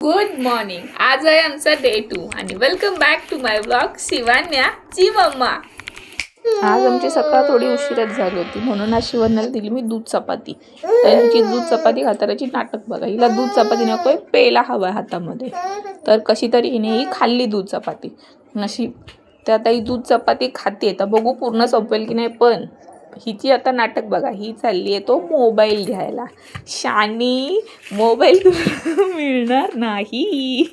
Good morning. आज आहे आमचा डे 2 आणि welcome back to my blog शिवान्याची मम्मा. आज आमची सकाळ थोडी उशिराच झाली होती म्हणून आज शिवण्याला दिली मी दूध चपाती. तर हिची दूध चपाती खाताराची नाटक बघा. हिला दूध चपाती नकोय, पेला हवा हातामध्ये. तर कशी तरी हिने ही खाल्ली दूध चपाती. नशीब तर आता ही दूध चपाती खाते. तर बघू पूर्ण संपेल की नाही. पण हिची आता नाटक बघा. ही चालली आहे तो मोबाईल घ्यायला. शानी मोबाईल तुला मिळणार नाही.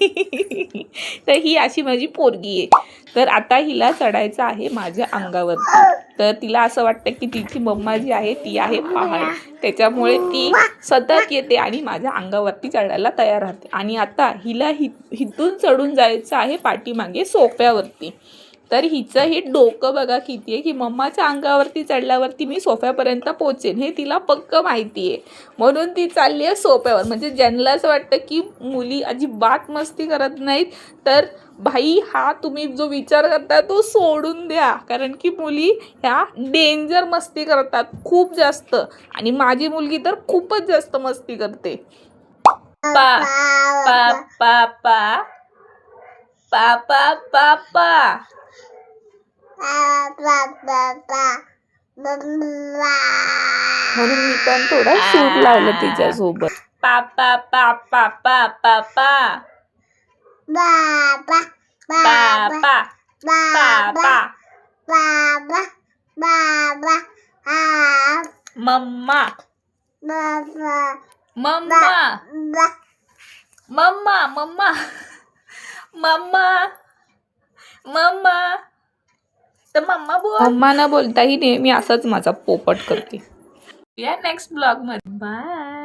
तर ही अशी माझी पोरगी आहे. तर आता हिला चढायचं आहे माझ्या अंगावरती. तर तिला असं वाटतं की तिची मम्मा जी आहे ती आहे पहाड. त्याच्यामुळे ती सतत येते आणि माझ्या अंगावरती चढायला तयार राहते. आणि आता हिला हिथून चढून जायचं आहे पाठीमागे सोफ्यावरती. तर हिचं हे डोकं बघा किती आहे की मम्माच्या अंगावरती चढल्यावरती मी सोफ्यापर्यंत पोचेन हे तिला पक्क माहिती आहे. म्हणून ती चालली आहे सोफ्यावर. म्हणजे ज्यांना असं वाटतं की मुली अजिबात मस्ती करत नाहीत, तर भाई हा तुम्ही जो विचार करता तो सोडून द्या. कारण की मुली ह्या डेंजर मस्ती करतात खूप जास्त. आणि माझी मुलगी तर खूपच जास्त मस्ती करते. पा पा पा पा पा पा पा पा म्हणून मी पण थोडा सूर लावलं तिच्यासोबत. पा पा पा पा पा पा पा मम्मा मम्मा मम्मा मम्मा मम्मा मम्मा. तर मम्मा बोल. मम्मा न बोलताही नेहमी असंच माझा पोपट करते. या नेक्स्ट ब्लॉग मध्ये. बाय.